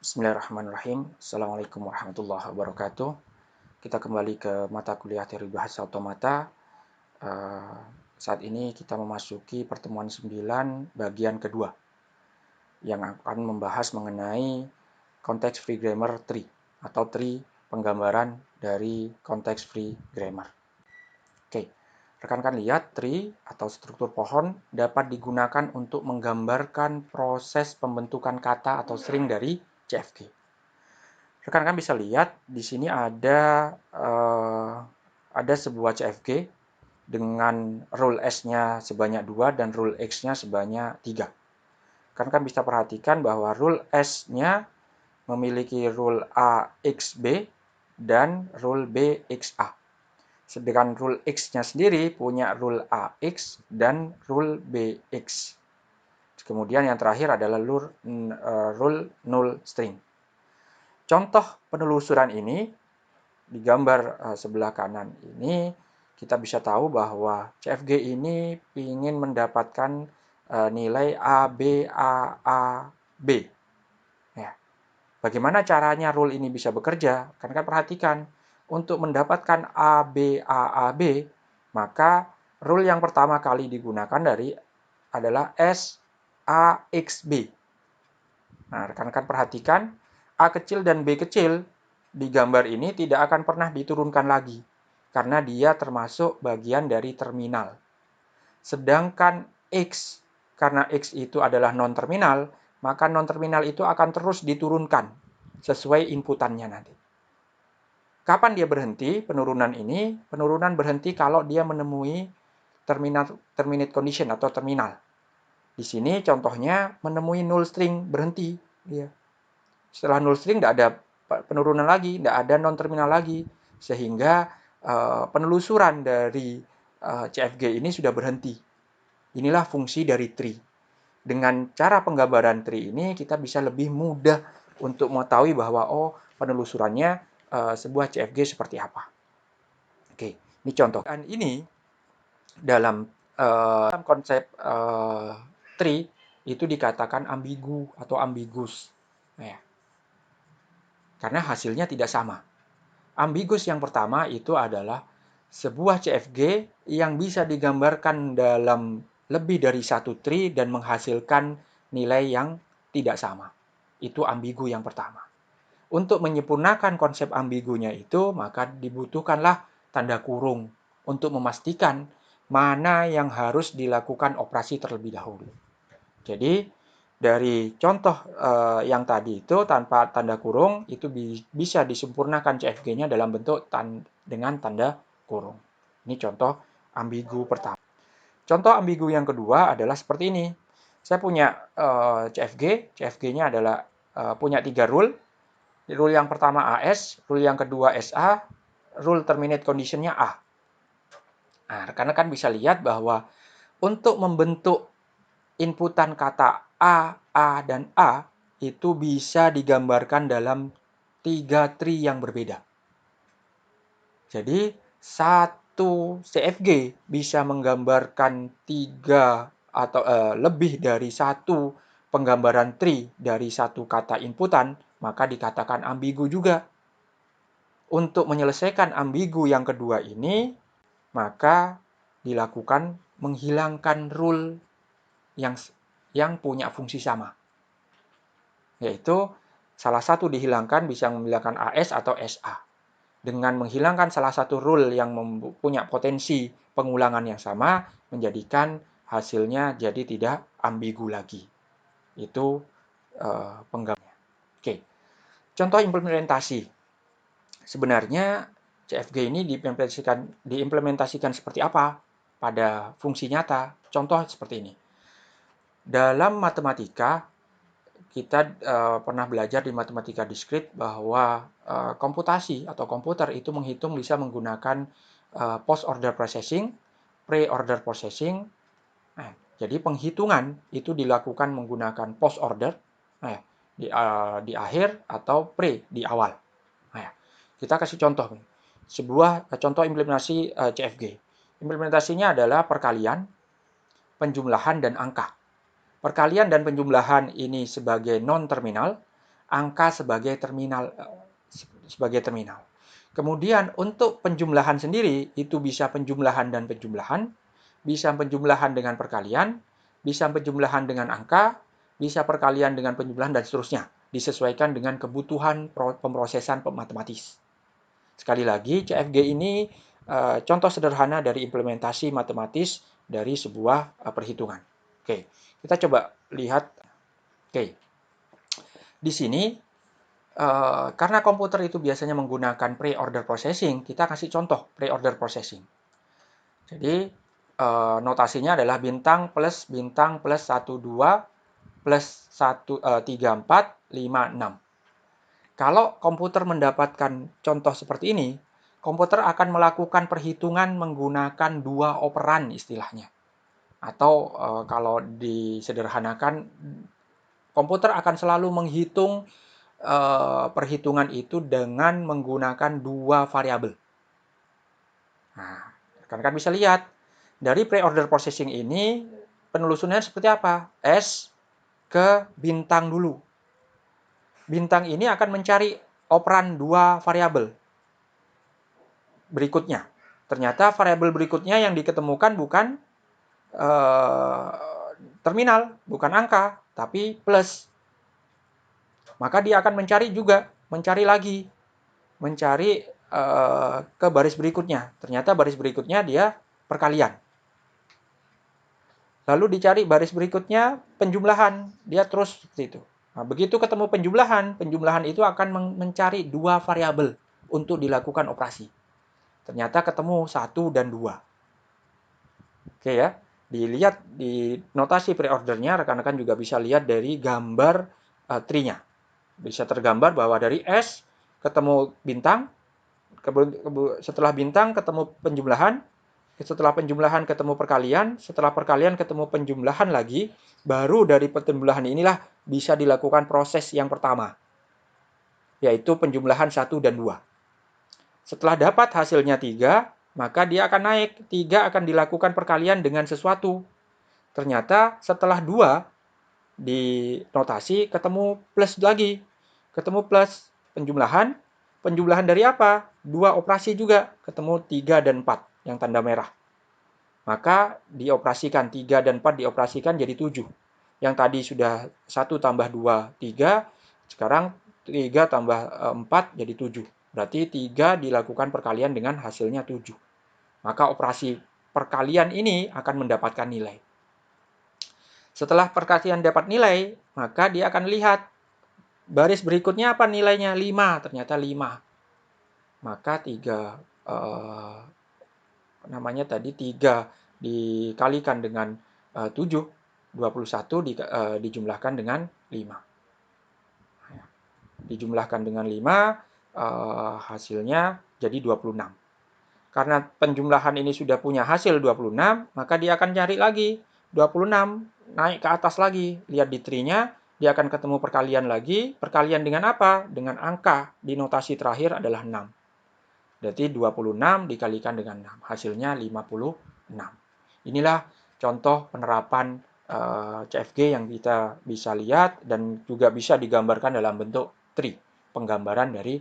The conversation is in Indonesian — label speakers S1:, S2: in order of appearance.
S1: Bismillahirrahmanirrahim. Assalamualaikum warahmatullahi wabarakatuh. Kita kembali ke mata kuliah teori bahasa otomata. Saat ini kita memasuki pertemuan 9 bagian kedua yang akan membahas mengenai context free grammar tree atau tree penggambaran dari context free grammar. Oke, rekan-rekan lihat tree atau struktur pohon dapat digunakan untuk menggambarkan proses pembentukan kata atau string dari CFG. Rekan-rekan bisa lihat di sini ada sebuah CFG dengan rule S-nya sebanyak 2 dan rule X-nya sebanyak 3. Rekan-rekan bisa perhatikan bahwa rule S-nya memiliki rule AXB dan rule BXA. Sedangkan rule X-nya sendiri punya rule AX dan rule BX. Kemudian yang terakhir adalah rule null string. Contoh penelusuran ini di gambar sebelah kanan ini kita bisa tahu bahwa CFG ini ingin mendapatkan nilai A, B, A, B. Ya. Bagaimana caranya rule ini bisa bekerja? Kan perhatikan, untuk mendapatkan A, B, A, B, maka rule yang pertama kali digunakan adalah S, A, X, B. Nah, rekan-rekan perhatikan, A kecil dan B kecil di gambar ini tidak akan pernah diturunkan lagi, karena dia termasuk bagian dari terminal. Sedangkan X, karena X itu adalah non-terminal, maka non-terminal itu akan terus diturunkan sesuai inputannya nanti. Kapan dia berhenti penurunan ini? Penurunan berhenti kalau dia menemui terminate condition atau terminal. Di sini contohnya menemui null string, berhenti dia. Setelah null string tidak ada penurunan lagi, tidak ada non-terminal lagi, sehingga penelusuran dari CFG ini sudah berhenti. Inilah fungsi dari tree. Dengan cara penggambaran tree ini kita bisa lebih mudah untuk mengetahui bahwa penelusurannya sebuah CFG seperti apa. Oke, ini contoh. Dan ini dalam konsep tree itu dikatakan ambigu atau ambigus. Nah, karena hasilnya tidak sama. Ambigus yang pertama itu adalah sebuah CFG yang bisa digambarkan dalam lebih dari satu tree dan menghasilkan nilai yang tidak sama. Itu ambigu yang pertama. Untuk menyempurnakan konsep ambigunya itu, maka dibutuhkanlah tanda kurung untuk memastikan mana yang harus dilakukan operasi terlebih dahulu. Jadi, dari contoh yang tadi itu tanpa tanda kurung itu bisa disempurnakan CFG-nya dalam bentuk dengan tanda kurung. Ini contoh ambigu pertama. Contoh ambigu yang kedua adalah seperti ini. Saya punya CFG, CFG-nya adalah punya 3 rule. Rule yang pertama AS, rule yang kedua SA, rule terminate condition-nya A. Nah, rekan-rekan bisa lihat bahwa untuk membentuk inputan kata A, dan A itu bisa digambarkan dalam 3 tree yang berbeda. Jadi, satu CFG bisa menggambarkan 3 atau lebih dari satu penggambaran tree dari satu kata inputan, maka dikatakan ambigu juga. Untuk menyelesaikan ambigu yang kedua ini, maka dilakukan menghilangkan rule yang punya fungsi sama. Yaitu salah satu dihilangkan bisa menghilangkan AS atau SA. Dengan menghilangkan salah satu rule yang punya potensi pengulangan yang sama, menjadikan hasilnya jadi tidak ambigu lagi. Itu penggambarannya. Oke. Contoh implementasi. Sebenarnya CFG ini diimplementasikan seperti apa pada fungsi nyata? Contoh seperti ini. Dalam matematika, kita pernah belajar di matematika diskrit bahwa komputasi atau komputer itu menghitung bisa menggunakan post-order processing, pre-order processing. Nah, jadi penghitungan itu dilakukan menggunakan post-order di akhir atau pre di awal. Nah, kita kasih contoh. Sebuah contoh implementasi CFG. Implementasinya adalah perkalian, penjumlahan, dan angka. Perkalian dan penjumlahan ini sebagai non-terminal, angka sebagai terminal. Kemudian untuk penjumlahan sendiri, itu bisa penjumlahan dan penjumlahan, bisa penjumlahan dengan perkalian, bisa penjumlahan dengan angka, bisa perkalian dengan penjumlahan, dan seterusnya. Disesuaikan dengan kebutuhan pemrosesan matematis. Sekali lagi, CFG ini contoh sederhana dari implementasi matematis dari sebuah perhitungan. Oke, kita coba lihat. Oke, di sini karena komputer itu biasanya menggunakan pre-order processing, kita kasih contoh pre-order processing. Jadi, notasinya adalah bintang plus 1, 2, plus 1, 3, 4, 5, 6. Kalau komputer mendapatkan contoh seperti ini, komputer akan melakukan perhitungan menggunakan dua operan istilahnya. Atau kalau disederhanakan, komputer akan selalu menghitung perhitungan itu dengan menggunakan dua variabel. Nah, rekan-rekan bisa lihat dari pre-order processing ini penelusurannya seperti apa? S ke bintang dulu. Bintang ini akan mencari operan dua variabel berikutnya. Ternyata variabel berikutnya yang diketemukan bukan terminal, bukan angka, tapi plus. Maka dia akan mencari lagi, ke baris berikutnya. Ternyata baris berikutnya dia perkalian. Lalu dicari baris berikutnya penjumlahan, dia terus seperti itu. Nah, begitu ketemu penjumlahan itu akan mencari dua variabel untuk dilakukan operasi. Ternyata ketemu 1 dan 2. Oke ya, dilihat di notasi pre-ordernya, rekan-rekan juga bisa lihat dari gambar tree-nya. Bisa tergambar bahwa dari S ketemu bintang, setelah bintang ketemu penjumlahan, setelah penjumlahan ketemu perkalian, setelah perkalian ketemu penjumlahan lagi, baru dari penjumlahan inilah bisa dilakukan proses yang pertama, yaitu penjumlahan 1 dan 2. Setelah dapat hasilnya 3, maka dia akan naik. 3 akan dilakukan perkalian dengan sesuatu. Ternyata setelah 2 di notasi ketemu plus lagi. Ketemu plus penjumlahan. Penjumlahan dari apa? 2 operasi juga. Ketemu 3 dan 4 yang tanda merah. Maka dioperasikan 3 dan 4 dioperasikan jadi 7. Yang tadi sudah 1 tambah 2, 3. Sekarang 3 tambah 4 jadi 7. Berarti 3 dilakukan perkalian dengan hasilnya 7. Maka operasi perkalian ini akan mendapatkan nilai. Setelah perkalian dapat nilai, maka dia akan lihat baris berikutnya apa nilainya? 5, ternyata 5. Maka 3 3 dikalikan dengan 7, 21 dijumlahkan dengan 5. Dijumlahkan dengan 5, hasilnya jadi 26. Karena penjumlahan ini sudah punya hasil 26, maka dia akan cari lagi 26, naik ke atas lagi. Lihat di tree-nya, dia akan ketemu perkalian lagi. Perkalian dengan apa? Dengan angka. Di notasi terakhir adalah 6. Berarti 26 dikalikan dengan 6. Hasilnya 56. Inilah contoh penerapan CFG yang kita bisa lihat dan juga bisa digambarkan dalam bentuk tree, penggambaran dari